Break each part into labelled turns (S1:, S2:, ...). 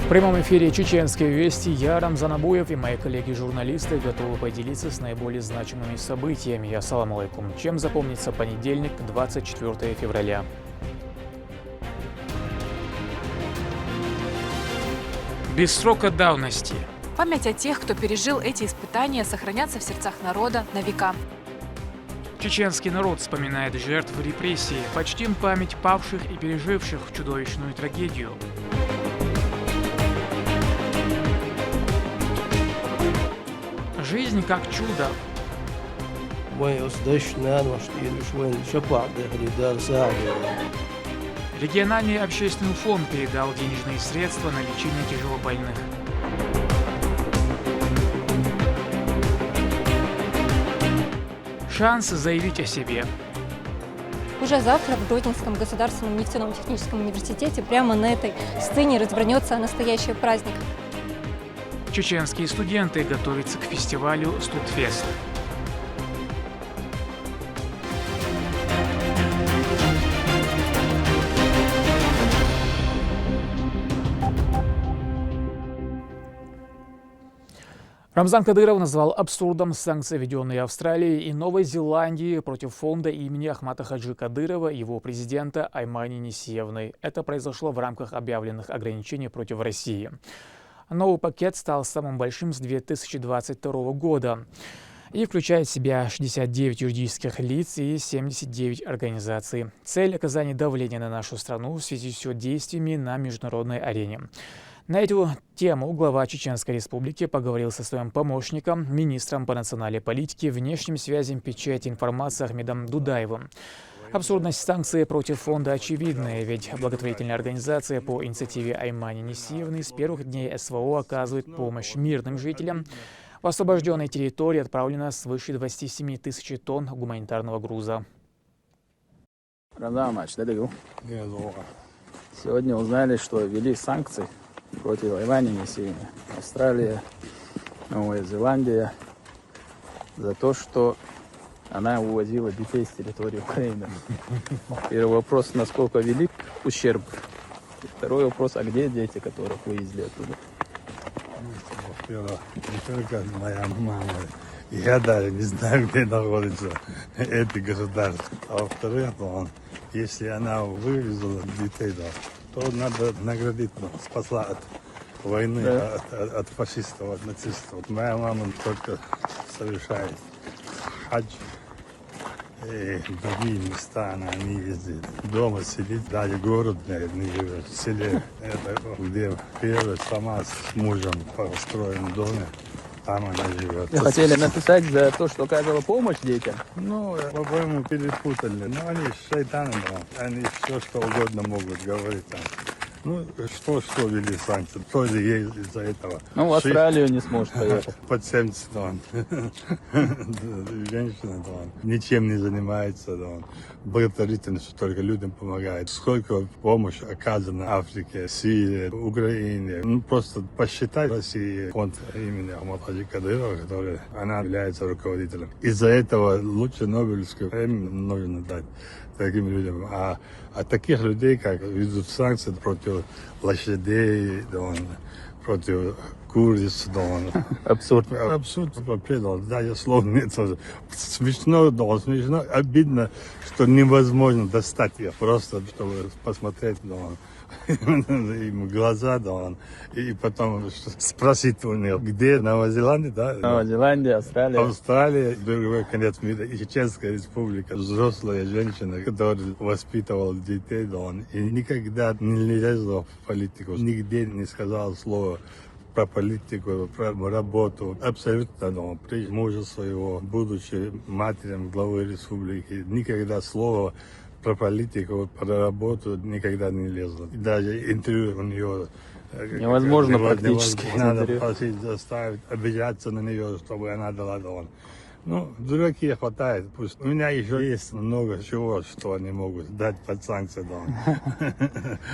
S1: В прямом эфире «Чеченские вести». Я, Рамзан Абуев, и мои коллеги-журналисты готовы поделиться с наиболее значимыми событиями. Ассаламу алейкум. Чем запомнится понедельник, 24 февраля? Без срока давности.
S2: Память о тех, кто пережил эти испытания, сохранятся в сердцах народа на века.
S1: Чеченский народ вспоминает жертв репрессий. Почтим память павших и переживших чудовищную трагедию. Жизнь как чудо. Региональный общественный фонд передал денежные средства на лечение тяжелобольных. Шанс заявить о себе.
S3: Уже завтра в Гродненском государственном нефтяном техническом университете прямо на этой сцене развернется настоящий праздник.
S1: Чеченские студенты готовятся к фестивалю «Студфест». Рамзан Кадыров назвал абсурдом санкции, введенные Австралией и Новой Зеландией против фонда имени Ахмата Хаджи Кадырова и его президента Аймани Несиевны. Это произошло в рамках объявленных ограничений против России. Новый пакет стал самым большим с 2022 года и включает в себя 69 юридических лиц и 79 организаций. Цель – оказание давления на нашу страну в связи с ее действиями на международной арене. На эту тему глава Чеченской Республики поговорил со своим помощником, министром по национальной политике, внешним связям, печати информации Ахмедом Дудаевым. Абсурдность санкций против фонда очевидная, ведь благотворительная организация по инициативе Аймани Несиевны с первых дней СВО оказывает помощь мирным жителям. В освобожденной территории отправлено свыше 27 тысяч тонн гуманитарного груза.
S4: Сегодня узнали, что ввели санкции против Аймани Несиевны. Австралия, Новая Зеландия за то, что она увозила детей с территории Украины. Первый вопрос, насколько велик ущерб. Второй вопрос, а где дети, которых вывезли оттуда?
S5: Во-первых, не только моя мама, я даже не знаю, где находится это государство. А во-вторых, если она вывезла детей, то надо наградить, спасла от войны, да, от фашистов, от нацистов. Вот моя мама только совершает хадж. И другие места она не ездит. Дома сидит, даже город не живет. В селе, это, где первая сама с мужем построен доме, там она живет.
S4: Вы хотели написать за то, что оказывала помощь детям?
S5: Ну, по-моему, перепутали. Но они шайтаны, они все, что угодно могут говорить там. Ну, что ввели санкции, тоже есть из-за этого.
S4: Ну, в Австралию не сможет поехать.
S5: Под 70 тонн. Женщина, ничем не занимается, благотворительностью только людям помогает. Сколько помощи оказано Африке, Сирии, Украине. Ну, просто посчитать России фонд имени Ахмата Хаджи Кадырова, который она является руководителем. Из-за этого лучше Нобелевскую премию нужно дать таким людям. А таких людей, как ведут санкции против лошадей, против куриц,
S4: Абсурд.
S5: Абсурд вообще, даже слов нет. Смешно, смешно, обидно, что невозможно достать их, просто чтобы посмотреть им глаза, и потом спросить у них, где Новая Зеландия, да?
S4: Новая Зеландия, Австралия.
S5: Австралия, другой конец мира, и Чеченская Республика, взрослая женщина, которая воспитывала детей, и никогда не лезла в политику, нигде не сказала слова про политику, про работу. Абсолютно, при мужа своего, будучи матерью главы республики, никогда слова про политику, про работу никогда не лезла. И даже интервью у нее
S4: невозможно практически.
S5: Надо просить, заставить, обижаться на нее, чтобы она дала. Ну, дураки хватает, пусть. У меня еще есть много чего, что они могут дать под санкции дома.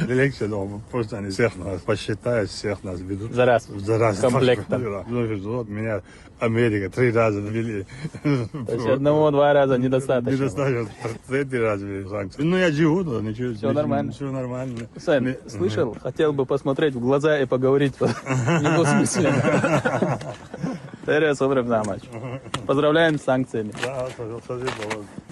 S5: Легче дома, просто они всех нас посчитают, всех нас ведут.
S4: За раз.
S5: За раз.
S4: Комплектом.
S5: Вот меня Америка 3 раза ввели.
S4: То есть одного-два раза недостаточно.
S5: Недостаточно. 3 раза ввели санкции. Ну, я живу, да, ничего.
S4: Все нормально.
S5: Все нормально.
S4: Сэн, слышал? Хотел бы посмотреть в глаза и поговорить недвусмысленно. Терес Обревнамач. Поздравляем с санкциями.
S5: Да, спасибо.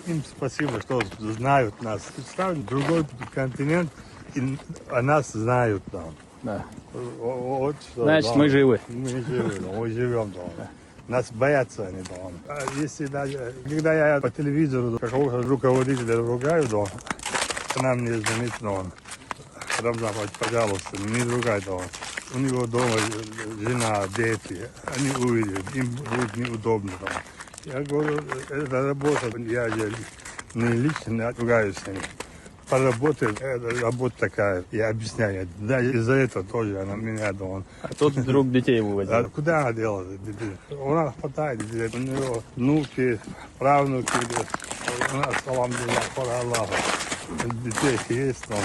S5: Им спасибо, что знают нас. Представь, другой континент, и о нас знают там.
S4: Да.
S5: Вот что,
S4: Значит,
S5: да.
S4: мы живы.
S5: Мы живы, мы живем дома. Нас боятся они дома. А если даже, когда я по телевизору какого-то руководителя ругаю дома, она мне звонит, но он, Рамзан, пожалуйста, не ругай дома. У него дома жена, дети, они увидят, им будет неудобно дома. Я говорю, это работа, я же не лично ругаюсь с ними. Поработать, это работа такая, я объясняю. Да, из-за этого тоже она меня дома.
S4: А тут вдруг детей выводит.
S5: А куда она делает? У нас хватает детей, у него внуки, правнуки, у нас, салам Аллаху, детей есть, но...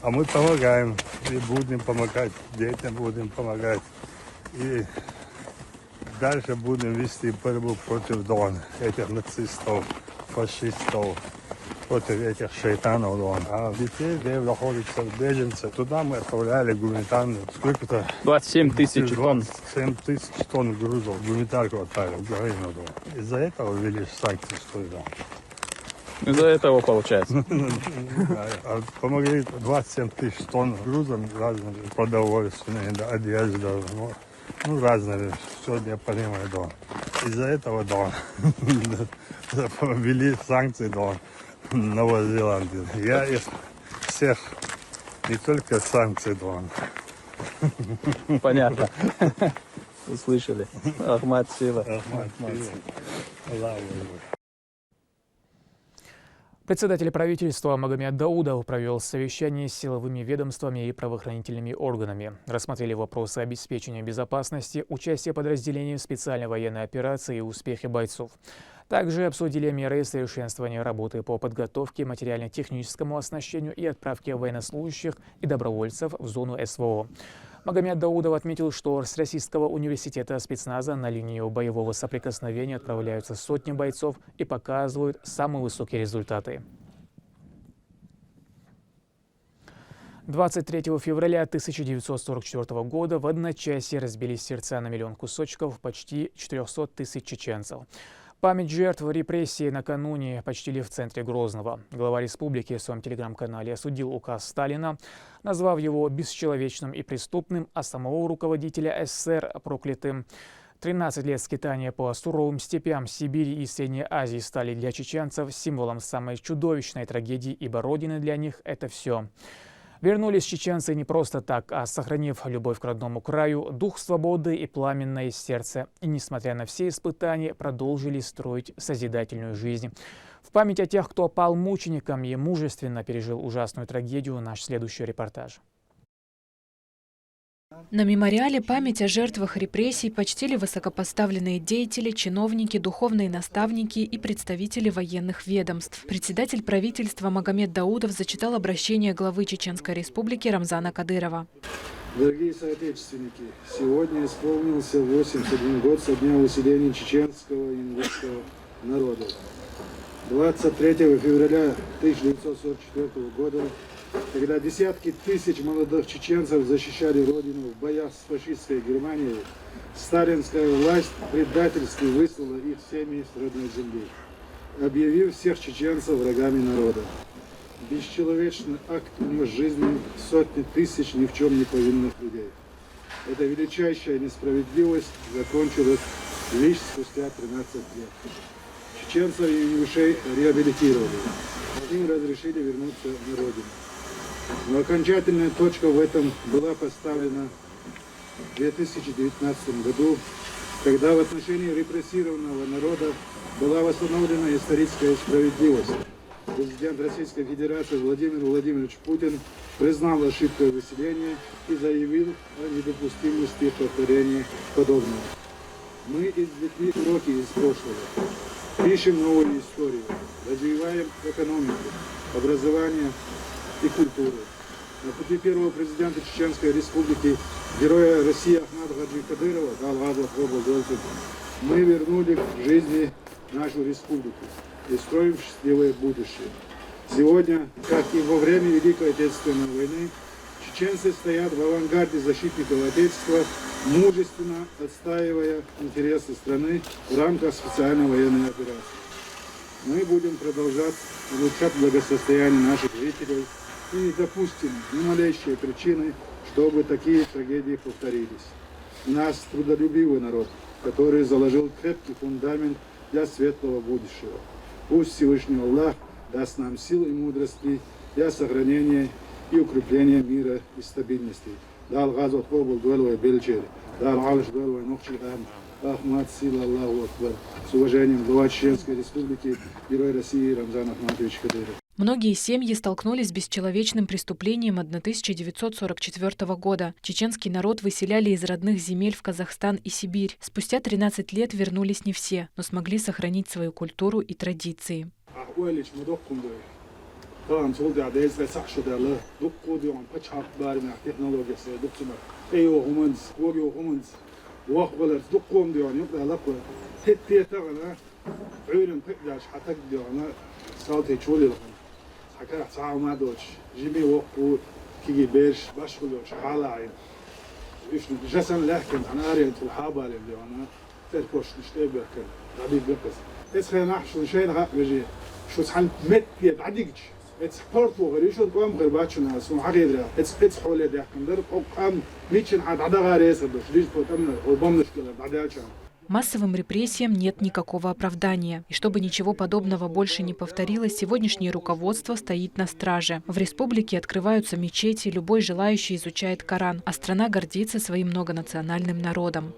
S5: А мы помогаем, и будем помогать, детям будем помогать. И дальше будем вести борьбу против Дона, этих нацистов, фашистов, против этих шайтанов Дона. А детей, где находятся беженцы, туда мы отправляли гуманитарную, сколько-то...
S4: 27 тысяч тонн.
S5: 7 тысяч тонн грузов, гуманитарку отправили в Украину. Из-за этого ввели санкции, что ли, да.
S4: Из-за этого получается.
S5: Помогли 27 тысяч тонн грузов, разные продовольственные, одежда, ну разные, все необходимое дома. Из-за этого дома ввели санкции дома Новой Зеландии. Я их всех, не только санкции дома.
S4: Понятно. Услышали. Ахмад Сила.
S1: Председатель правительства Магомед Даудов провел совещание с силовыми ведомствами и правоохранительными органами. Рассмотрели вопросы обеспечения безопасности, участия подразделений в специальной военной операции и успехи бойцов. Также обсудили меры совершенствования работы по подготовке, материально-техническому оснащению и отправке военнослужащих и добровольцев в зону СВО. Магомед Даудов отметил, что с Российского университета спецназа на линию боевого соприкосновения отправляются сотни бойцов и показывают самые высокие результаты. 23 февраля 1944 года в одночасье разбились сердца на миллион кусочков почти 400 тысяч чеченцев. Память жертв репрессий накануне почтили в центре Грозного. Глава республики в своем телеграм-канале осудил указ Сталина, назвав его бесчеловечным и преступным, а самого руководителя СССР проклятым. 13 лет скитания по суровым степям Сибири и Средней Азии стали для чеченцев символом самой чудовищной трагедии, ибо родина для них – это все. Вернулись чеченцы не просто так, а сохранив любовь к родному краю, дух свободы и пламенное сердце. И, несмотря на все испытания, продолжили строить созидательную жизнь. В память о тех, кто пал мучеником и мужественно пережил ужасную трагедию, наш следующий репортаж.
S2: На мемориале память о жертвах репрессий почтили высокопоставленные деятели, чиновники, духовные наставники и представители военных ведомств. Председатель правительства Магомед Даудов зачитал обращение главы Чеченской Республики Рамзана Кадырова.
S6: Дорогие соотечественники, сегодня исполнился 81 год со дня выселения чеченского и ингушского народа. 23 февраля 1944 года, когда десятки тысяч молодых чеченцев защищали родину в боях с фашистской Германией, сталинская власть предательски выслала их семьи с родной земли, объявив всех чеченцев врагами народа. Бесчеловечный акт унес жизни сотни тысяч ни в чем не повинных людей. Эта величайшая несправедливость закончилась лишь спустя 13 лет. Чеченцев и ингушей реабилитировали, а им разрешили вернуться на родину. Но окончательная точка в этом была поставлена в 2019 году, когда в отношении репрессированного народа была восстановлена историческая справедливость. Президент Российской Федерации Владимир Владимирович Путин признал ошибку выселения и заявил о недопустимости повторения подобного. Мы извлекли уроки из прошлого, пишем новую историю, развиваем экономику, образование и культуру. На пути первого президента Чеченской Республики, героя России Ахмата Хаджи Кадырова, мы вернули к жизни нашу республику и строим счастливое будущее. Сегодня, как и во время Великой Отечественной войны, чеченцы стоят в авангарде защитников Отечества, мужественно отстаивая интересы страны в рамках специальной военной операции. Мы будем продолжать улучшать благосостояние наших жителей и не допустим ни малейшей причины, чтобы такие трагедии повторились. У нас трудолюбивый народ, который заложил крепкий фундамент для светлого будущего. Пусть Всевышний Аллах даст нам сил и мудрости для сохранения и укрепления мира и стабильности. Дал газот побыл дуэлвой бельчер, дал алыш дуэлвой нухчигам, Ахмад Сила Аллаху Акбар. С уважением, глава Чеченской Республики, герой России Рамзан Ахматович Кадыров.
S2: Многие семьи столкнулись с бесчеловечным преступлением 1944 года. Чеченский народ выселяли из родных земель в Казахстан и Сибирь. Спустя 13 лет вернулись не все, но смогли сохранить свою культуру и традиции.
S6: حكى ساعة ما دوش جيبي وقو كي بيرش باشكلوش حالاين إيش جسم لكن أنا أريد الحابة اللي أنا تركوش نشتبه كن غادي بقص إسخي نحشو شيء غا بيجي شو سحن مت يد عديكش إتس بورتو غير شو تقوم غير باتشنا اسمه حقيقة إتس حولي ده كندر قام ميتشن عاد عدا غاريس دوش ليش بتأمن وبمنش كلا بعدها شان.
S2: Массовым репрессиям нет никакого оправдания. И чтобы ничего подобного больше не повторилось, сегодняшнее руководство стоит на страже. В республике открываются мечети, любой желающий изучает Коран, а страна гордится своим многонациональным народом.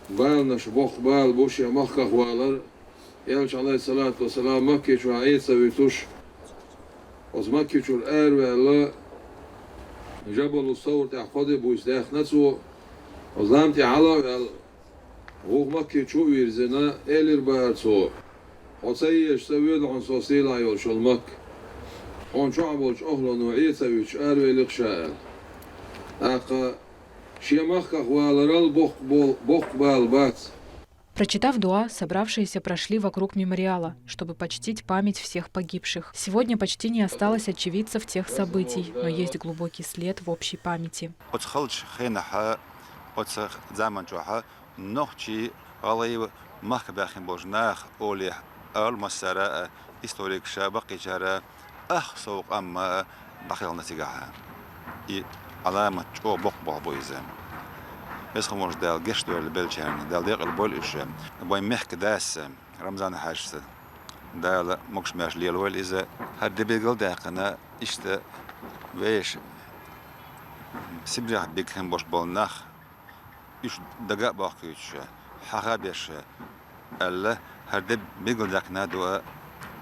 S7: بالنش بخ بال بوشي مخخ والر يلش عليه الصلاة والسلام مكي شو عيسى ويتوش وز مكي شو الآر ولا جبل الصور تعقدي بوش داخ نسو وزلامتي على هو مكي شو ويرزنا إلير بارسو وسيش سويد عن صوصيلا يولش المك عن شعبوش أهلا وعيسى ويش آر ويلقشال أقا
S2: Прочитав дуа, собравшиеся прошли вокруг мемориала, чтобы почтить память всех погибших. Сегодня почти не осталось очевидцев тех событий, но есть глубокий след в общей памяти.
S8: علامة شو بقبع بويزم بس خمرش دال قش دول البلشان دال ديق البول إيش بوي محك داس رمضان حاجة دال مكش ماش ليل ويل إذا هاد بيقول داقنا إشتا ويش سبريح بيكهم باش بالنخ إيش دقاء باقيش حخابيش الله هاد بيقول داقنا دوا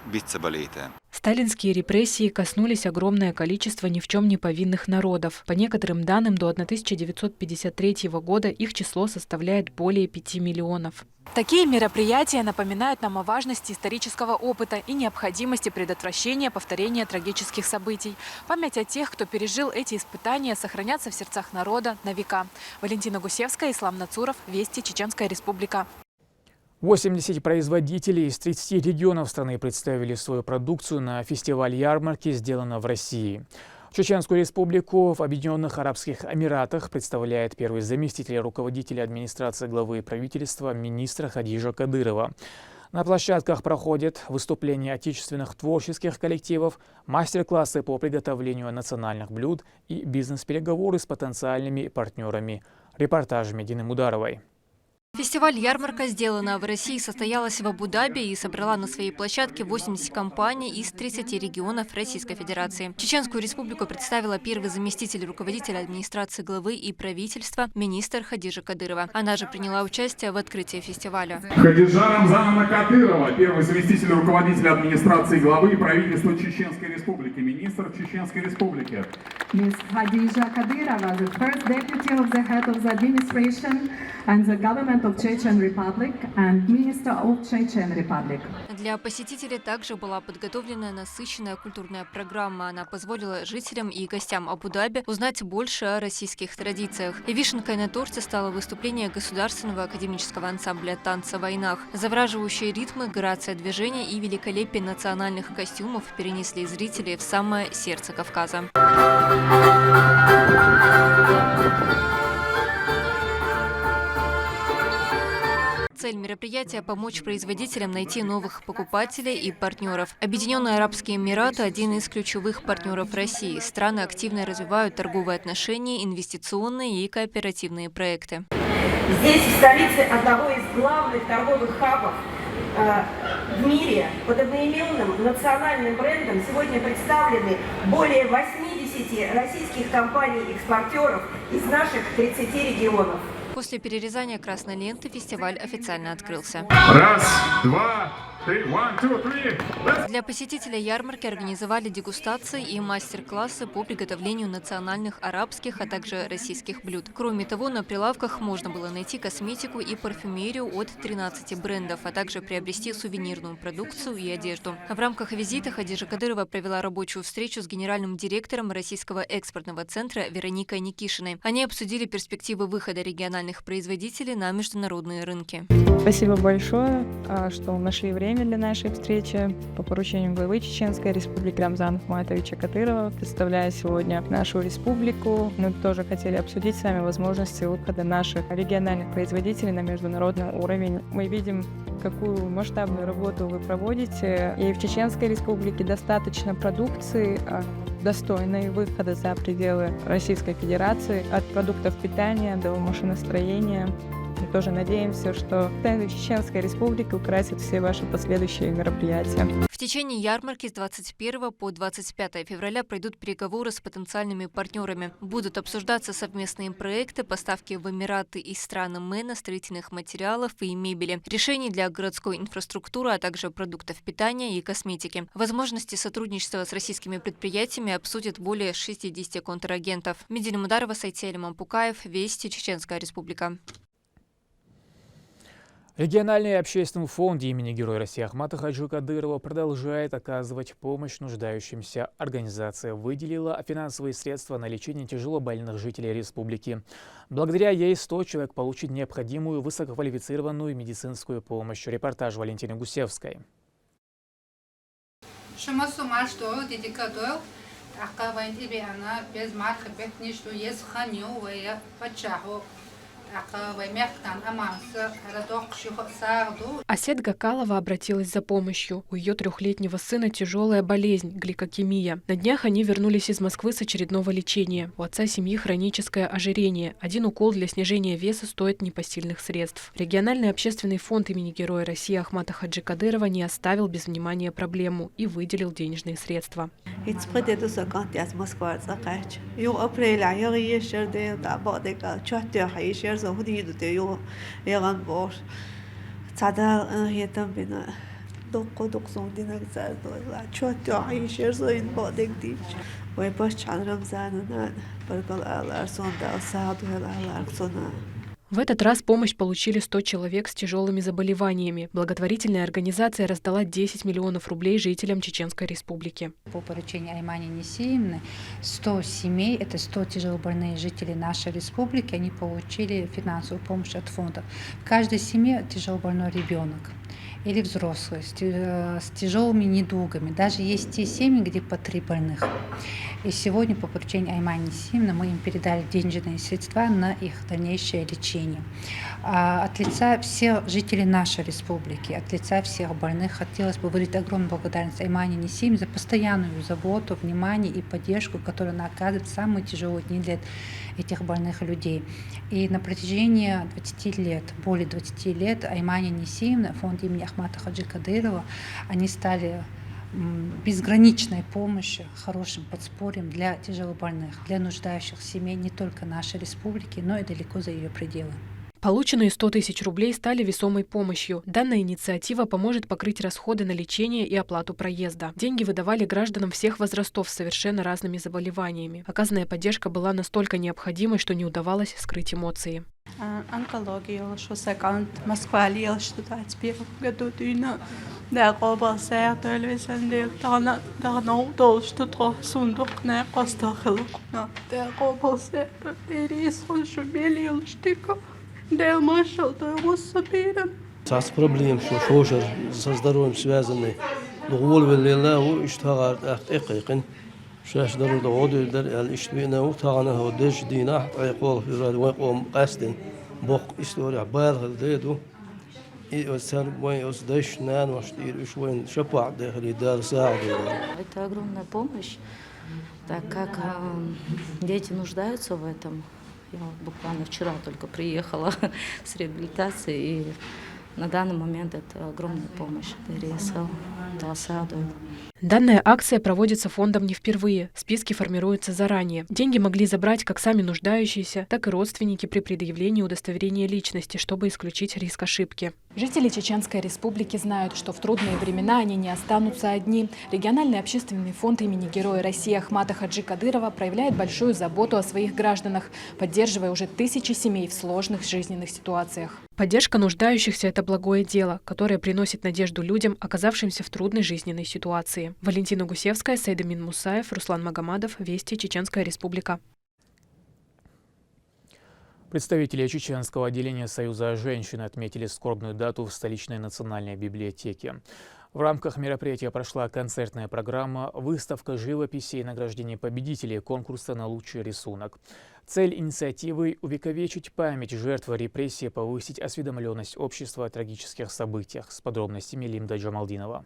S8: بيتسبليته.
S2: Сталинские репрессии коснулись огромное количество ни в чем не повинных народов. По некоторым данным, до 1953 года их число составляет более 5 миллионов. Такие мероприятия напоминают нам о важности исторического опыта и необходимости предотвращения повторения трагических событий. Память о тех, кто пережил эти испытания, сохранятся в сердцах народа на века. Валентина Гусевская, Ислам Нацуров, Вести, Чеченская Республика.
S1: 80 производителей из 30 регионов страны представили свою продукцию на фестиваль-ярмарке «Сделано в России». Чеченскую республику в Объединенных Арабских Эмиратах представляет первый заместитель руководителя администрации главы правительства министра Хадижа Кадырова. На площадках проходят выступления отечественных творческих коллективов, мастер-классы по приготовлению национальных блюд и бизнес-переговоры с потенциальными партнерами. Репортаж Медины Мударовой.
S3: Фестиваль-ярмарка «Сделано в России» состоялась в Абу-Даби и собрала на своей площадке 80 компаний из 30 регионов Российской Федерации. Чеченскую республику представила первый заместитель руководителя администрации главы и правительства министр Хадижа Кадырова. Она же приняла участие в открытии фестиваля.
S9: Хадижа Рамзановна Кадырова, первый заместитель руководителя администрации главы и правительства Чеченской республики, министр Чеченской республики.
S10: Ms. Khadija Kadyrova, the first deputy of the head of the administration and the government of Chechen Republic and Minister of Chechen Republic.
S3: Для посетителей также была подготовлена насыщенная культурная программа. Она позволила жителям и гостям Абу-Даби узнать больше о российских традициях. И вишенкой на торте стало выступление Государственного академического ансамбля «Танца в войнах». Завораживающие ритмы, грация движения и великолепие национальных костюмов перенесли зрителей в самое сердце Кавказа. Цель мероприятия – помочь производителям найти новых покупателей и партнеров. Объединенные Арабские Эмираты – один из ключевых партнеров России. Страны активно развивают торговые отношения, инвестиционные и кооперативные проекты.
S11: Здесь, в столице одного из главных торговых хабов в мире, под одноименным национальным брендом сегодня представлены более 80 российских компаний-экспортеров из наших 30 регионов.
S3: После перерезания красной ленты фестиваль официально открылся.
S9: Раз, два, три, one, two, three.
S3: Для посетителей ярмарки организовали дегустации и мастер-классы по приготовлению национальных арабских, а также российских блюд. Кроме того, на прилавках можно было найти косметику и парфюмерию от 13 брендов, а также приобрести сувенирную продукцию и одежду. В рамках визита Хадижа Кадырова провела рабочую встречу с генеральным директором Российского экспортного центра Вероникой Никишиной. Они обсудили перспективы выхода региональных производителей на международные рынки.
S12: Спасибо большое, что нашли время для нашей встречи. По поручению главы Чеченской республики Рамзана Ахматовича Кадырова, представляя сегодня нашу республику, мы тоже хотели обсудить с вами возможности выхода наших региональных производителей на международный уровень. Мы видим, какую масштабную работу вы проводите, и в Чеченской республике достаточно продукции, достойной выхода за пределы Российской Федерации, от продуктов питания до машиностроения. Мы тоже надеемся, что Чеченская республика украсит все ваши последующие мероприятия.
S3: В течение ярмарки с 21 по 25 февраля пройдут переговоры с потенциальными партнерами. Будут обсуждаться совместные проекты, поставки в Эмираты из стран МЭНа, строительных материалов и мебели, решений для городской инфраструктуры, а также продуктов питания и косметики. Возможности сотрудничества с российскими предприятиями обсудят более 60 контрагентов. Медина Мударова, Сайтель Мампукаев, Вести, Чеченская республика.
S1: Региональный общественный фонд имени Героя России Ахмата Хаджи Кадырова продолжает оказывать помощь нуждающимся. Организация выделила финансовые средства на лечение тяжелобольных жителей республики. Благодаря ей 100 человек получат необходимую высококвалифицированную медицинскую помощь. Репортаж Валентины Гусевской.
S2: Асет Гакалова обратилась за помощью. У ее 3-летнего сына тяжелая болезнь – гликокемия. На днях они вернулись из Москвы с очередного лечения. У отца семьи хроническое ожирение. 1 укол для снижения веса стоит непосильных средств. Региональный общественный фонд имени Героя России Ахмата Хаджи Кадырова не оставил без внимания проблему и выделил денежные средства. В этот раз помощь получили 100 человек с тяжелыми заболеваниями. Благотворительная организация раздала 10 миллионов рублей жителям Чеченской республики.
S13: По поручению Аймани Несиевны 100 семей, это 100 тяжелобольных жителей нашей республики, они получили финансовую помощь от фонда. В каждой семье тяжелобольной ребенок или взрослый с тяжелыми недугами. Даже есть те семьи, где по 3 больных. И сегодня по поручению Аймани Несиевны мы им передали денежные средства на их дальнейшее лечение. От лица всех жителей нашей республики, от лица всех больных хотелось бы выразить огромную благодарность Аймани Несиевне за постоянную заботу, внимание и поддержку, которую она оказывает в самые тяжелые дни для этих больных людей. И на протяжении 20 лет, более 20 лет, Аймани Несиевна, фонд имени Ахмата Хаджи Кадырова, они стали безграничной помощью, хорошим подспорьем для тяжелобольных, для нуждающих семей не только нашей республики, но и далеко за ее пределы.
S2: Полученные 100 тысяч рублей стали весомой помощью. Данная инициатива поможет покрыть расходы на лечение и оплату проезда. Деньги выдавали гражданам всех возрастов с совершенно разными заболеваниями. Оказанная поддержка была настолько необходимой, что не удавалось скрыть эмоции.
S14: Онкология, что секунд, Москва, лил, что дать первым году дюна. Да, робосер, дельвисендер, давно дол, что трох сундук не костахилукна. Да, робосер, перис, шумелил, штыка. Дел маршал, да, воссобиран.
S15: Сас проблем, что шошер со здоровьем связаны. Дгул веллела, у иштагар ахт экикин. شاش درو دعود در الاشتبينا وتاعنا هو دش دينا يقول في راد وقوم قاستن بوق استوري عبال هديدو وسال وين أصدش نان واشتير شوين شبع داخل دار ساعة.
S16: Это огромная помощь, так как дети нуждаются в этом. Я буквально вчера только приехала с реабилитации, и на данный момент это огромная помощь.
S2: Данная акция проводится фондом не впервые. Списки формируются заранее. Деньги могли забрать как сами нуждающиеся, так и родственники при предъявлении удостоверения личности, чтобы исключить риск ошибки. Жители Чеченской Республики знают, что в трудные времена они не останутся одни. Региональный общественный фонд имени Героя России Ахмата Хаджи Кадырова проявляет большую заботу о своих гражданах, поддерживая уже тысячи семей в сложных жизненных ситуациях. Поддержка нуждающихся – это благое дело, которое приносит надежду людям, оказавшимся в трудной жизненной ситуации. Валентина Гусевская, Сайдамин Мусаев, Руслан Магомадов, Вести, Чеченская Республика.
S1: Представители чеченского отделения Союза женщин отметили скорбную дату в столичной национальной библиотеке. В рамках мероприятия прошла концертная программа, выставка живописи и награждение победителей конкурса на лучший рисунок. Цель инициативы – увековечить память жертв репрессий, повысить осведомленность общества о трагических событиях. С подробностями Лимда Джамалдинова.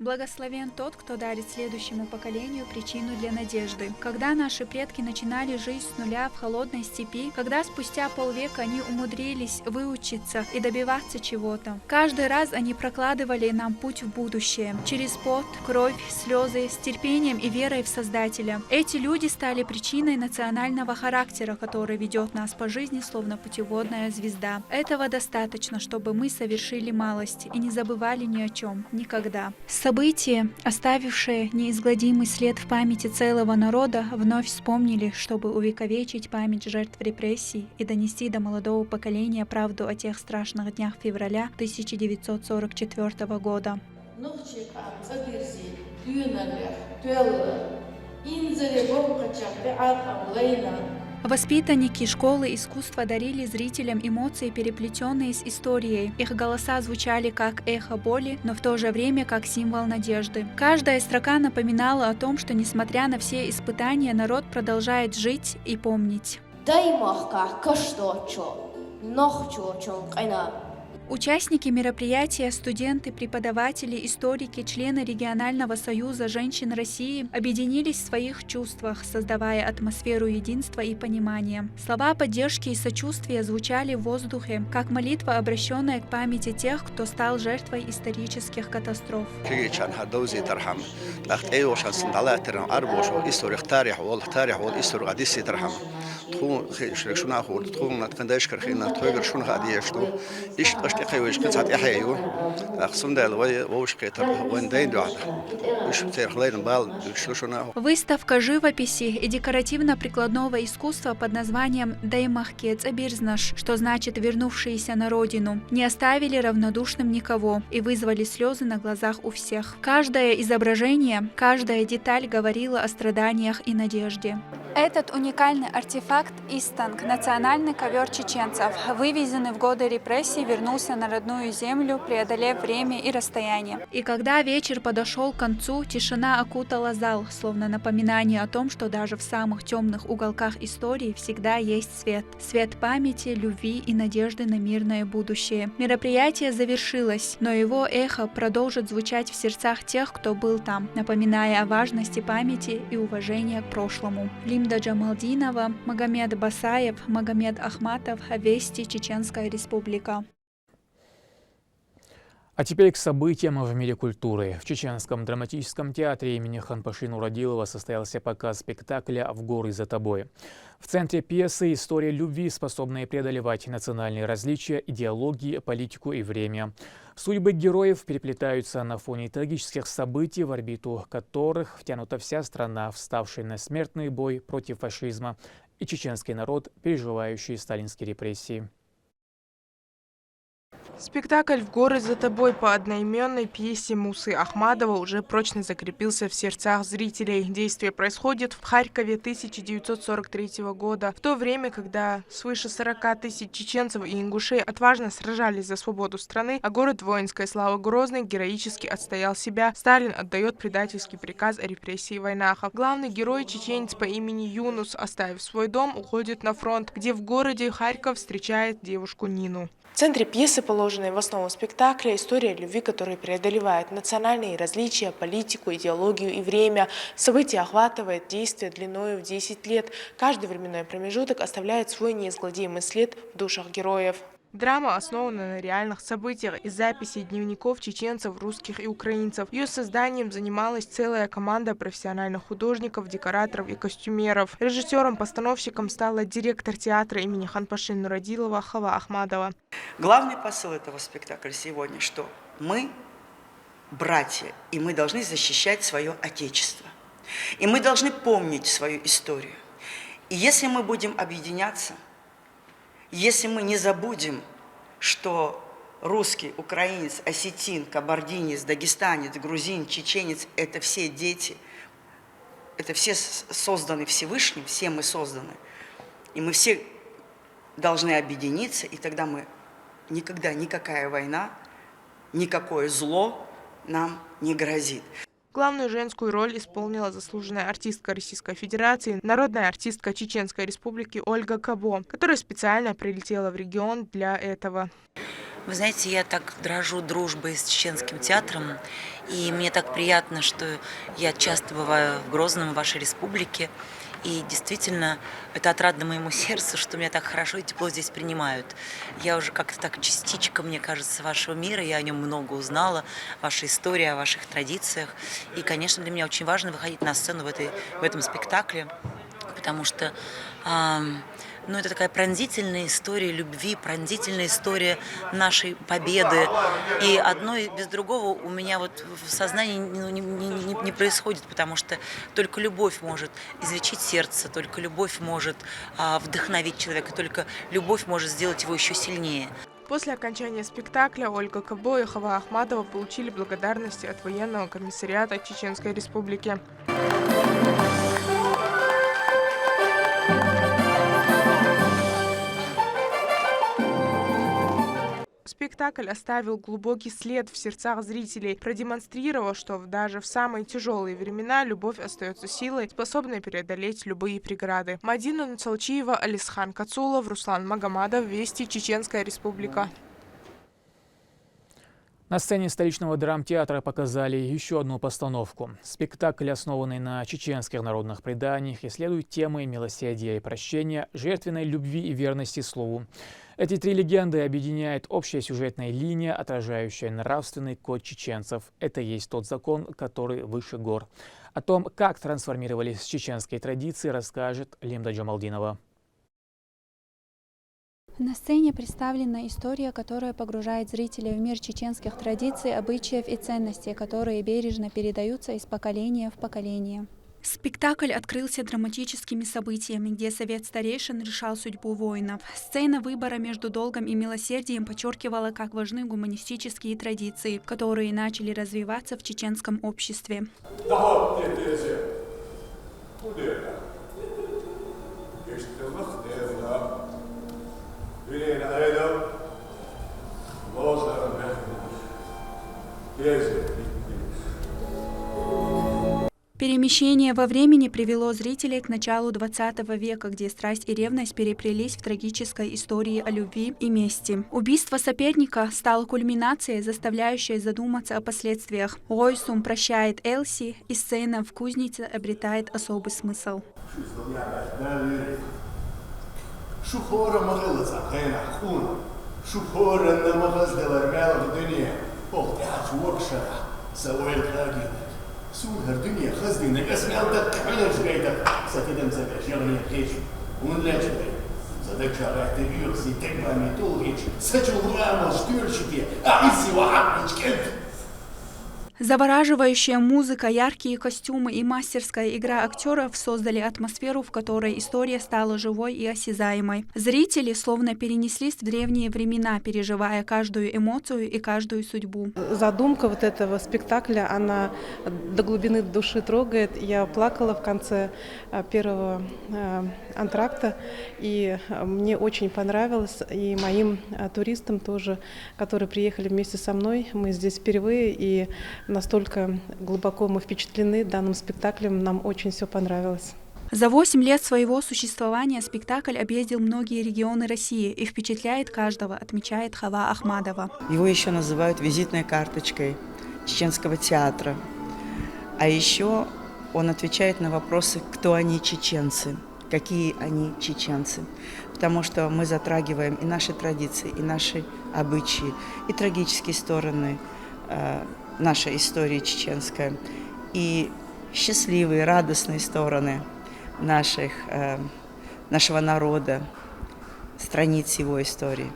S17: Благословен тот, кто дарит следующему поколению причину для надежды. Когда наши предки начинали жизнь с нуля в холодной степи, когда спустя полвека они умудрились выучиться и добиваться чего-то, каждый раз они прокладывали нам путь в будущее. Через пот, кровь, слезы, с терпением и верой в Создателя. Эти люди стали причиной национального характера, который ведет нас по жизни, словно путеводная звезда. Этого достаточно, чтобы мы совершили малость и не забывали ни о чем, никогда. События, оставившие неизгладимый след в памяти целого народа, вновь вспомнили, чтобы увековечить память жертв репрессий и донести до молодого поколения правду о тех страшных днях февраля 1944 года. Воспитанники школы искусства дарили зрителям эмоции, переплетенные с историей. Их голоса звучали как эхо боли, но в то же время как символ надежды. Каждая строка напоминала о том, что, несмотря на все испытания, народ продолжает жить и помнить. Участники мероприятия, студенты, преподаватели, историки, члены регионального союза женщин России объединились в своих чувствах, создавая атмосферу единства и понимания. Слова поддержки и сочувствия звучали в воздухе, как молитва, обращенная к памяти тех, кто стал жертвой исторических катастроф. Выставка живописи и декоративно-прикладного искусства под названием «Даймахкец Абирзнаш», что значит «вернувшиеся на родину», не оставили равнодушным никого и вызвали слезы на глазах у всех. Каждое изображение, каждая деталь говорила о страданиях и надежде. Этот уникальный артефакт «Истанг» – национальный ковер чеченцев, вывезенный в годы репрессий, вернулся на родную землю, преодолев время и расстояние. И когда вечер подошел к концу, тишина окутала зал, словно напоминание о том, что даже в самых темных уголках истории всегда есть свет. Свет памяти, любви и надежды на мирное будущее. Мероприятие завершилось, но его эхо продолжит звучать в сердцах тех, кто был там, напоминая о важности памяти и уважения к прошлому. Лимда Джамалдинова, Магомед Басаев, Магомед Ахматов, Вести, Чеченская Республика.
S1: А теперь к событиям в мире культуры. В Чеченском драматическом театре имени Ханпаши Нурадилова состоялся показ спектакля «В горы за тобой». В центре пьесы история любви, способная преодолевать национальные различия, идеологии, политику и время. Судьбы героев переплетаются на фоне трагических событий, в орбиту которых втянута вся страна, вставшая на смертный бой против фашизма, и чеченский народ, переживающий сталинские репрессии.
S18: Спектакль «В горы за тобой» по одноименной пьесе Мусы Ахмадова уже прочно закрепился в сердцах зрителей. Действие происходит в Харькове 1943 года, в то время, когда свыше 40 тысяч чеченцев и ингушей отважно сражались за свободу страны, а город воинской славы Грозный героически отстоял себя, Сталин отдает предательский приказ о репрессии войнахов. Главный герой, чеченец по имени Юнус, оставив свой дом, уходит на фронт, где в городе Харьков встречает девушку Нину.
S19: В центре пьесы, положенной в основу спектакля, история любви, которая преодолевает национальные различия, политику, идеологию и время. Событие охватывает действие длиною в 10 лет. Каждый временной промежуток оставляет свой неизгладимый след в душах героев.
S18: Драма основана на реальных событиях из записей дневников чеченцев, русских и украинцев. Ее созданием занималась целая команда профессиональных художников, декораторов и костюмеров. Режиссером-постановщиком стала директор театра имени Ханпаши Нурадилова Хава Ахмадова.
S20: Главный посыл этого спектакля сегодня, что мы братья, и мы должны защищать свое Отечество. И мы должны помнить свою историю. И если мы будем объединяться, если мы не забудем, что русский, украинец, осетин, кабардинец, дагестанец, грузин, чеченец – это все дети, это все созданы Всевышним, все мы созданы. И мы все должны объединиться, и тогда мы никогда никакая война, никакое зло нам не грозит.
S18: Главную женскую роль исполнила заслуженная артистка Российской Федерации, народная артистка Чеченской Республики Ольга Кабо, которая специально прилетела в регион для этого.
S21: Вы знаете, я так дрожу дружбой с Чеченским театром, и мне так приятно, что я часто бываю в Грозном, в вашей республике. И действительно, это отрадно моему сердцу, что меня так хорошо и тепло здесь принимают. Я уже как-то так частичка, мне кажется, вашего мира, я о нем много узнала, ваша история, о ваших традициях. И, конечно, для меня очень важно выходить на сцену в этом спектакле, потому что это такая пронзительная история любви, пронзительная история нашей победы. И одно без другого у меня вот в сознании не происходит, потому что только любовь может излечить сердце, только любовь может вдохновить человека, только любовь может сделать его еще сильнее.
S18: После окончания спектакля Ольга Кабо и Хава Ахмадова получили благодарности от военного комиссариата Чеченской Республики. Спектакль оставил глубокий след в сердцах зрителей, продемонстрировав, что даже в самые тяжелые времена любовь остается силой, способной преодолеть любые преграды. Мадина Нуцалчиева, Алисхан Кацулов, Руслан Магомадов, Вести, Чеченская Республика.
S1: На сцене столичного драмтеатра показали еще одну постановку. Спектакль, основанный на чеченских народных преданиях, исследует темы милосердия и прощения, жертвенной любви и верности слову. Эти три легенды объединяет общая сюжетная линия, отражающая нравственный код чеченцев. Это есть тот закон, который выше гор. О том, как трансформировались чеченские традиции, расскажет Лимда Джамалдинова.
S17: На сцене представлена история, которая погружает зрителей в мир чеченских традиций, обычаев и ценностей, которые бережно передаются из поколения в поколение. Спектакль открылся драматическими событиями, где совет старейшин решал судьбу воинов. Сцена выбора между долгом и милосердием подчеркивала, как важны гуманистические традиции, которые начали развиваться в чеченском обществе. Перемещение во времени привело зрителей к началу 20 века, где страсть и ревность переплелись в трагической истории о любви и мести. Убийство соперника стало кульминацией, заставляющей задуматься о последствиях. Ройсум прощает Элси, и сцена в кузнице обретает особый смысл.
S5: سوهر دنيا خزني اسمي عندك حلش جايدك ستدم زكاش يغني الحيش ونلاش بي زدك شرعت يرسي تكبر ميتوهيش سجل غرامة شتيرشتي أعزي وحقنيش كنت.
S17: Завораживающая музыка, яркие костюмы и мастерская игра актеров создали атмосферу, в которой история стала живой и осязаемой. Зрители словно перенеслись в древние времена, переживая каждую эмоцию и каждую судьбу.
S22: Задумка вот этого спектакля, она до глубины души трогает. Я плакала в конце первого антракта, и мне очень понравилось, и моим туристам тоже, которые приехали вместе со мной. Мы здесь впервые, и настолько глубоко мы впечатлены данным спектаклем, нам очень все понравилось.
S17: За 8 лет своего существования спектакль объездил многие регионы России и впечатляет каждого, отмечает Хава Ахмадова.
S20: Его еще называют визитной карточкой чеченского театра. А еще он отвечает на вопросы, кто они чеченцы, какие они чеченцы. Потому что мы затрагиваем и наши традиции, и наши обычаи, и трагические стороны нашей истории чеченской, и счастливые, радостные стороны нашего народа, страниц его истории.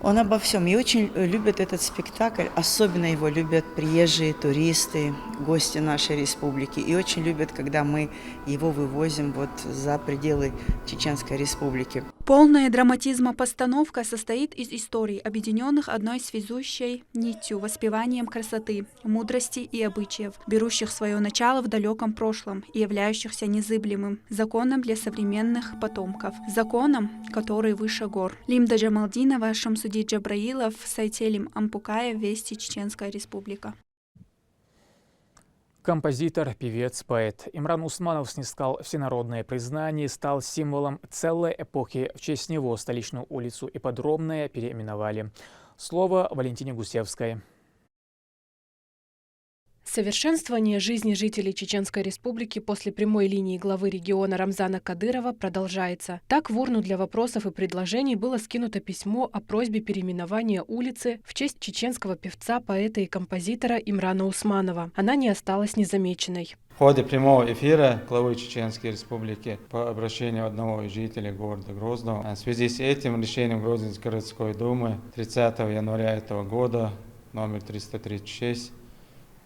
S20: Он обо всем. И очень любят этот спектакль, особенно его любят приезжие туристы, гости нашей республики. И очень любят, когда мы его вывозим вот за пределы Чеченской республики.
S17: Полная драматизма постановка состоит из историй, объединенных одной связующей нитью, воспеванием красоты, мудрости и обычаев, берущих свое начало в далеком прошлом и являющихся незыблемым законом для современных потомков, законом, который выше гор. Лимда Джамалдинова, Шамсуди Джабраилов, Сайтелим Ампукаев, Вести, Чеченская республика.
S1: Композитор, певец, поэт Имран Усманов снискал всенародное признание и стал символом целой эпохи. В честь него столичную улицу Ипподромная переименовали. Слово Валентине Гусевской.
S2: Совершенствование жизни жителей Чеченской республики после прямой линии главы региона Рамзана Кадырова продолжается. Так, в урну для вопросов и предложений было скинуто письмо о просьбе переименования улицы в честь чеченского певца, поэта и композитора Имрана Усманова. Она не осталась незамеченной.
S23: В ходе прямого эфира главы Чеченской республики по обращению одного из жителей города Грозного в связи с этим решением Грозненской городской думы 30 января этого года номер 336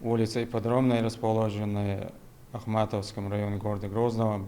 S23: улица Ипподромная, расположенная в Ахматовском районе города Грозного,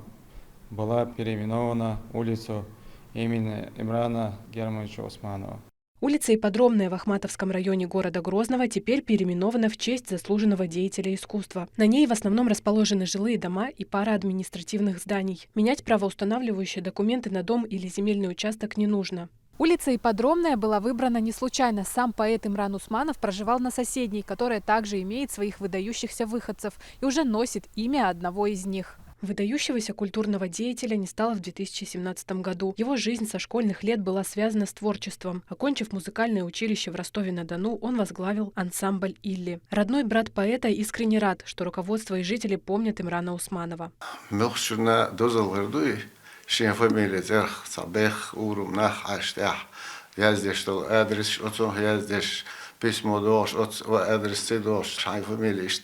S23: была переименована улицу имени Имрана Германовича Усманова.
S2: Улица Ипподромная в Ахматовском районе города Грозного теперь переименована в честь заслуженного деятеля искусства. На ней в основном расположены жилые дома и пара административных зданий. Менять правоустанавливающие документы на дом или земельный участок не нужно.
S24: Улица Ипподромная была выбрана не случайно. Сам поэт Имран Усманов проживал на соседней, которая также имеет своих выдающихся выходцев и уже носит имя одного из них.
S2: Выдающегося культурного деятеля не стало в 2017 году. Его жизнь со школьных лет была связана с творчеством. Окончив музыкальное училище в Ростове-на-Дону, он возглавил ансамбль «Илли». Родной брат поэта искренне рад, что руководство и жители помнят Имрана Усманова.
S25: Шин фамилия зерх сабех урум нах аштях. Я здесь что адрес отцом, я здесь письмо дош от адрес ты дош. Шин фамилия ist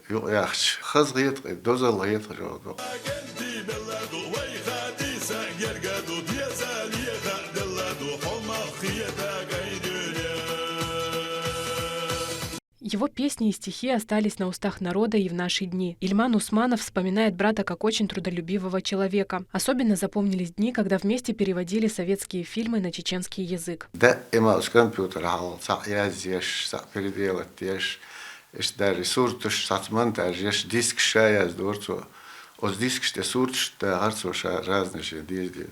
S25: юяхч. Хазгит дозалгит роdo.
S2: Его песни и стихи остались на устах народа и в наши дни. Ильман Усманов вспоминает брата как очень трудолюбивого человека. Особенно запомнились дни, когда вместе переводили советские фильмы на чеченский язык.
S25: Uz disks te surč, te harcošā razneši diezdi.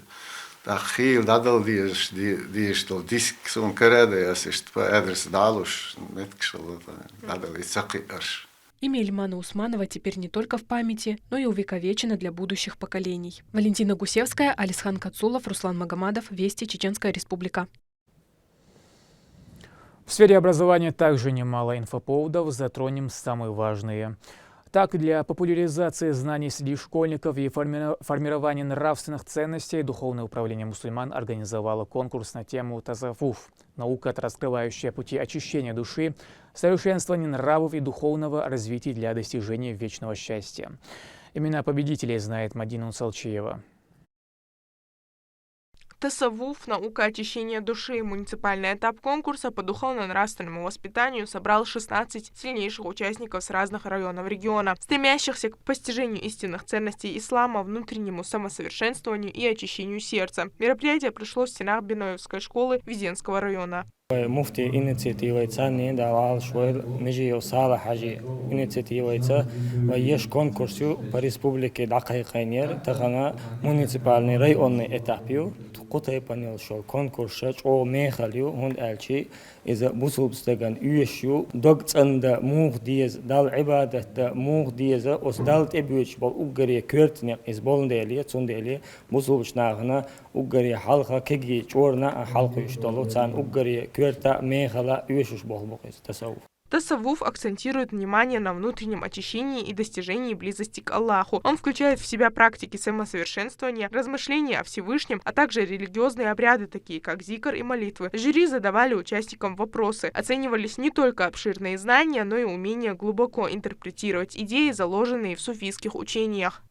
S25: Tā hīl dadaldieši to disks un karēdējās, ist pa edres dāluš, netkšalo, dadalīt saki arš.
S2: Имя Ильмана Усманова теперь не только в памяти, но и увековечено для будущих поколений. Валентина Гусевская, Алисхан Кацулов, Руслан Магомадов, Вести, Чеченская Республика.
S1: В сфере образования также немало инфоповодов, затронем самые важные. Так, для популяризации знаний среди школьников и формирования нравственных ценностей Духовное управление мусульман организовало конкурс на тему «Тазавуф» – наука, раскрывающая пути очищения души, совершенствования нравов и духовного развития для достижения вечного счастья. Имена победителей знает Мадина Усалчиева.
S18: Тасаввуф, наука очищения души. Муниципальный этап конкурса по духовно-нравственному воспитанию собрал 16 сильнейших участников с разных районов региона, стремящихся к постижению истинных ценностей ислама, внутреннему самосовершенствованию и очищению сердца. Мероприятие прошло в стенах Биноевской школы Везенского района.
S4: مفتي инициативается не давал швел межи сала хажи инициативается веш конкурсу по республике Дакайкайнер тахана муниципальный районный этапью кутай панел шо конкурс о мехалю хунд алчи إذا بوسوبستغان يشيو دوغتندا موغ ديز دال عبادة موغ ديز أصدالت أبيوش بال أوغري كورتنيق إز بولندالية تسوندالية بوسوبشناغنا أوغري حلقة كيجي چورنا حلقة يشتغلو تان أوغري كورتا ميخلا يشوش بالبوغيز تسوف.
S18: Тасаввуф акцентирует внимание на внутреннем очищении и достижении близости к Аллаху. Он включает в себя практики самосовершенствования, размышления о Всевышнем, а также религиозные обряды, такие как зикр и молитвы. Жюри задавали участникам вопросы. Оценивались не только обширные знания, но и умение глубоко интерпретировать идеи, заложенные в суфийских учениях.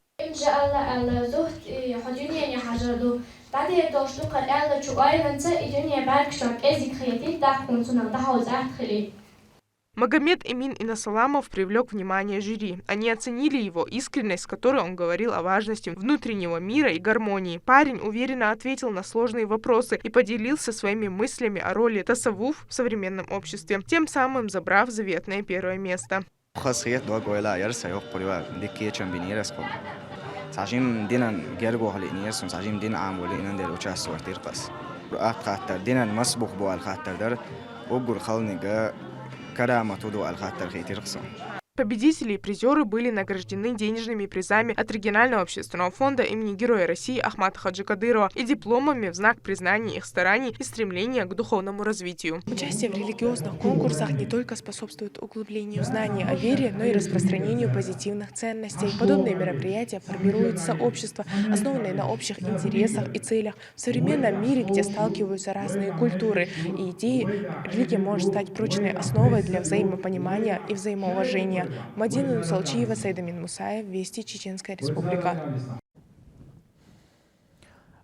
S18: Магомед Эмин Инасаламов привлек внимание жюри. Они оценили его искренность, с которой он говорил о важности внутреннего мира и гармонии. Парень уверенно ответил на сложные вопросы и поделился своими мыслями о роли тасаввуф в современном обществе, тем самым забрав заветное первое место. Победители и призеры были награждены денежными призами от регионального общественного фонда имени Героя России Ахмата Хаджи Кадырова и дипломами в знак признания их стараний и стремления к духовному развитию. Участие в религиозных конкурсах не только способствует углублению знаний о вере, но и распространению позитивных ценностей. Подобные мероприятия формируют сообщества, основанные на общих интересах и целях. В современном мире, где сталкиваются разные культуры и идеи, религия может стать прочной основой для взаимопонимания и взаимоуважения. Мадина Усалчиева, Сайдамин Мусаев, Вести, Чеченская Республика.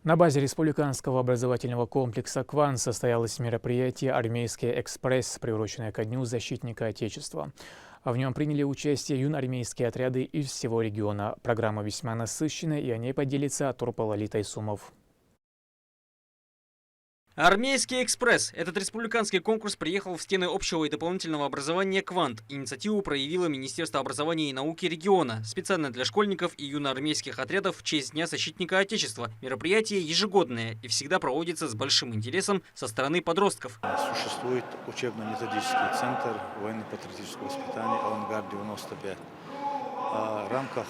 S1: На базе республиканского образовательного комплекса «Кван» состоялось мероприятие «Армейский экспресс», приуроченное ко Дню защитника Отечества. В нем приняли участие юноармейские отряды из всего региона. Программа весьма насыщенная, и о ней поделится Турпал-Али Тайсумов.
S6: Армейский экспресс. Этот республиканский конкурс приехал в стены общего и дополнительного образования «Квант». Инициативу проявило Министерство образования и науки региона, специально для школьников и юноармейских отрядов в честь Дня защитника Отечества. Мероприятие ежегодное и всегда проводится с большим интересом со стороны подростков.
S7: Существует учебно-методический центр военно-патриотического воспитания «Авангард-95». В рамках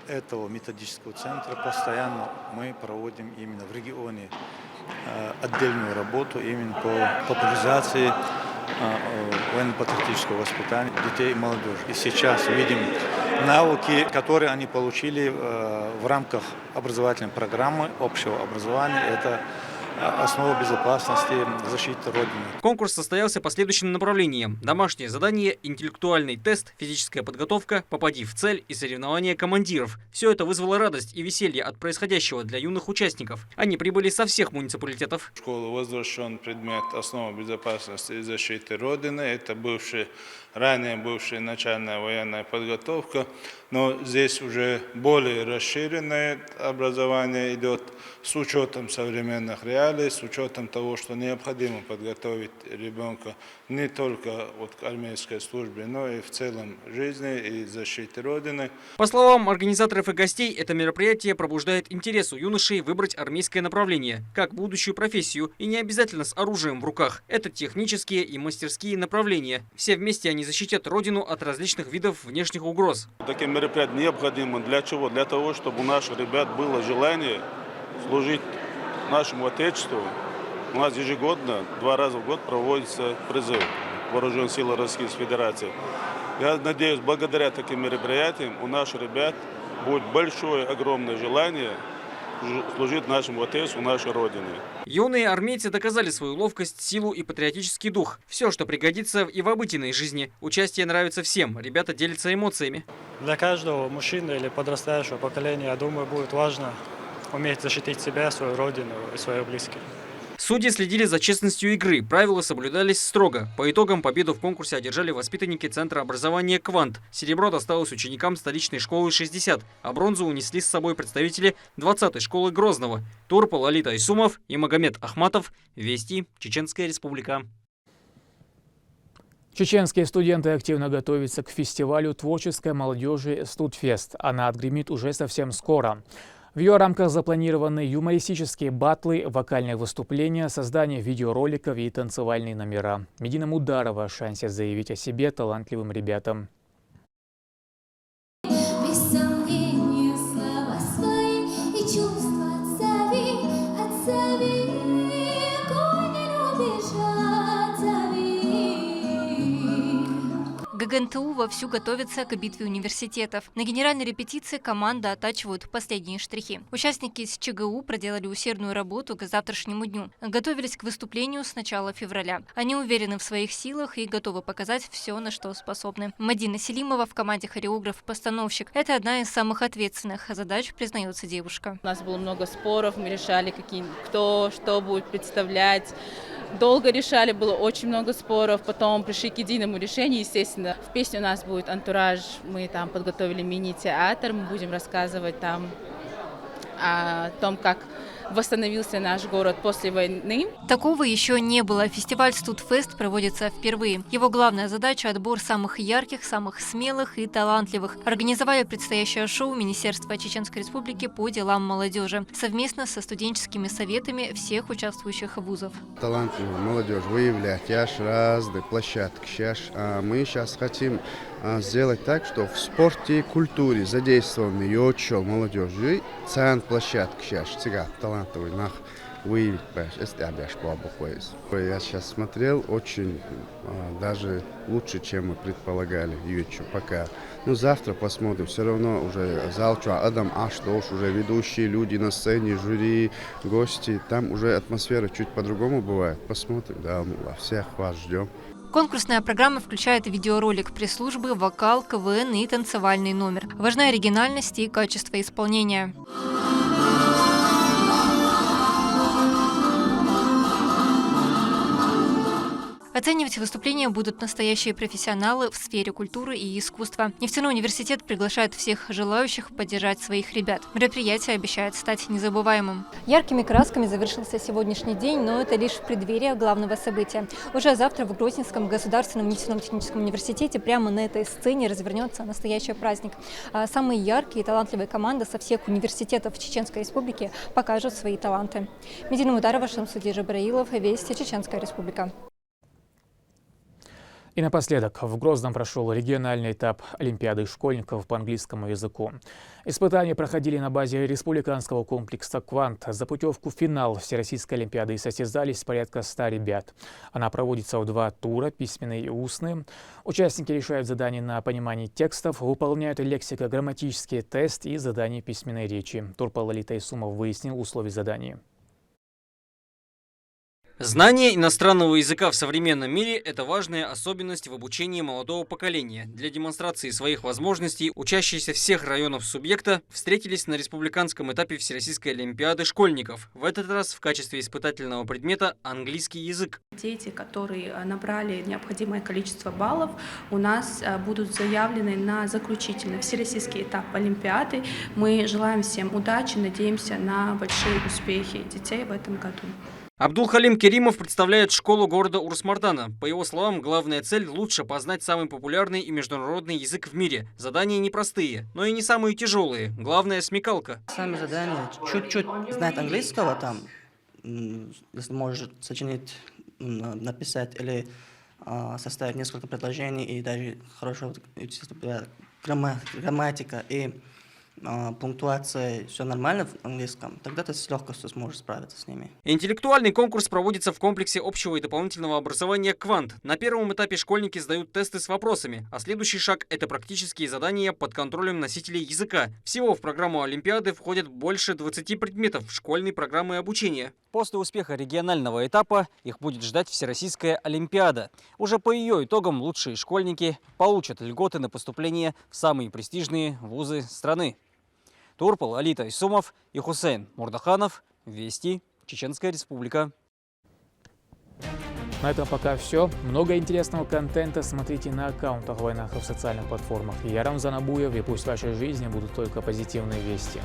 S7: этого методического центра постоянно мы проводим именно в регионе отдельную работу именно по популяризации военно-патриотического воспитания детей и молодежи. И сейчас видим навыки, которые они получили в рамках образовательной программы общего образования. Это основа безопасности, защиты Родины.
S6: Конкурс состоялся по следующим направлениям: домашнее задание, интеллектуальный тест, физическая подготовка, попади в цель и соревнования командиров. Все это вызвало радость и веселье от происходящего для юных участников. Они прибыли со всех муниципалитетов.
S8: В школу возвращен предмет основы безопасности и защиты Родины. Это ранее бывшая начальная военная подготовка, но здесь уже более расширенное образование идет с учетом современных реалий, с учетом того, что необходимо подготовить ребенка не только вот к армейской службе, но и в целом жизни и защите Родины.
S6: По словам организаторов и гостей, это мероприятие пробуждает интерес у юношей выбрать армейское направление, как будущую профессию, и не обязательно с оружием в руках. Это технические и мастерские направления. Все вместе они защитят Родину от различных видов внешних угроз.
S3: Такие мероприятия необходимы. Для чего? Для того, чтобы у наших ребят было желание служить нашему Отечеству. У нас ежегодно, 2 раза в год проводится призыв Вооруженных сил Российской Федерации. Я надеюсь, благодаря таким мероприятиям у наших ребят будет большое, огромное желание служить нашему Отечеству, нашей Родине.
S6: Юные армейцы доказали свою ловкость, силу и патриотический дух. Все, что пригодится и в обыденной жизни. Участие нравится всем. Ребята делятся эмоциями.
S4: Для каждого мужчины или подрастающего поколения, я думаю, будет важно уметь защитить себя, свою родину и своих близких.
S6: Судьи следили за честностью игры, правила соблюдались строго. По итогам победу в конкурсе одержали воспитанники Центра образования «Квант». Серебро досталось ученикам столичной школы 60, а бронзу унесли с собой представители 20-й школы Грозного. Турпал Алита Исумов и Магомед Ахматов. Вести. Чеченская Республика.
S1: Чеченские студенты активно готовятся к фестивалю творческой молодежи «Студфест». Она отгремит уже совсем скоро. В ее рамках запланированы юмористические батлы, вокальные выступления, создание видеороликов и танцевальные номера. Медина Мударова о шансе заявить о себе талантливым ребятам.
S9: ГГНТУ вовсю готовится к битве университетов. На генеральной репетиции команда оттачивают последние штрихи. Участники из ЧГУ проделали усердную работу к завтрашнему дню. Готовились к выступлению с начала февраля. Они уверены в своих силах и готовы показать все, на что способны. Мадина Селимова в команде хореограф-постановщик. Это одна из самых ответственных задач, признается девушка.
S10: У нас было много споров, мы решали, кто что будет представлять. Долго решали, было очень много споров, потом пришли к единому решению, естественно. В песне у нас будет антураж, мы там подготовили мини-театр, мы будем рассказывать там о том, как восстановился наш город после войны.
S9: Такого еще не было. Фестиваль «Студфест» проводится впервые. Его главная задача – отбор самых ярких, самых смелых и талантливых. Организовали предстоящее шоу Министерства Чеченской Республики по делам молодежи совместно со студенческими советами всех участвующих вузов.
S25: Талантливую молодежь выявлять, разные площадки. Мы сейчас хотим сделать так, что в спорте и культуре задействованы йочел молодежи, центр площадки сейчас талантливый нах выявить, я сейчас смотрел, очень даже лучше, чем мы предполагали, пока. Но завтра посмотрим, все равно уже завтра Адам Аштош, уже ведущие люди на сцене, жюри, гости, там уже атмосфера чуть по-другому бывает. Посмотрим, да, всех вас ждем.
S9: Конкурсная программа включает видеоролик пресс-службы, вокал, КВН и танцевальный номер. Важна оригинальность и качество исполнения. Оценивать выступления будут настоящие профессионалы в сфере культуры и искусства. Нефтяной университет приглашает всех желающих поддержать своих ребят. Мероприятие обещает стать незабываемым. Яркими красками завершился сегодняшний день, но это лишь преддверие главного события. Уже завтра в Грозненском государственном нефтяном техническом университете прямо на этой сцене развернется настоящий праздник. Самые яркие и талантливые команды со всех университетов Чеченской Республики покажут свои таланты. Медина Мударова, Шамсудин Джабраилов, Вести, Чеченская Республика.
S1: И напоследок, в Грозном прошел региональный этап Олимпиады школьников по английскому языку. Испытания проходили на базе республиканского комплекса «Квант». За путевку в финал Всероссийской Олимпиады состязались порядка 100 ребят. Она проводится в 2 тура, письменный и устный. Участники решают задания на понимание текстов, выполняют лексико-грамматический тест и задания письменной речи. Турпал Алита Исумов выяснил условия задания.
S6: Знание иностранного языка в современном мире – это важная особенность в обучении молодого поколения. Для демонстрации своих возможностей учащиеся всех районов субъекта встретились на республиканском этапе Всероссийской Олимпиады школьников. В этот раз в качестве испытательного предмета английский язык.
S11: Дети, которые набрали необходимое количество баллов, у нас будут заявлены на заключительный всероссийский этап Олимпиады. Мы желаем всем удачи, надеемся на большие успехи детей в этом году.
S6: Абдулхалим Керимов представляет школу города Урус-Мартана. По его словам, главная цель – лучше познать самый популярный и международный язык в мире. Задания непростые, но и не самые тяжелые. Главное – смекалка.
S12: Сами задания, чуть-чуть знать английского там, если можешь сочинить, написать или составить несколько предложений и даже хорошо грамматика и пунктуация, все нормально в английском, тогда ты с легкостью сможешь справиться с ними.
S6: Интеллектуальный конкурс проводится в комплексе общего и дополнительного образования «Квант». На первом этапе школьники сдают тесты с вопросами, а следующий шаг – это практические задания под контролем носителей языка. Всего в программу Олимпиады входят больше 20 предметов школьной программы обучения. После успеха регионального этапа их будет ждать Всероссийская Олимпиада. Уже по ее итогам лучшие школьники получат льготы на поступление в самые престижные вузы страны. Турпал, Алита Исумов и Хусейн Мурдаханов. Вести. Чеченская Республика.
S1: На этом пока все. Много интересного контента смотрите на аккаунтах Вайнаха в социальных платформах. Я Рамзан Абуев, и пусть в вашей жизни будут только позитивные вести.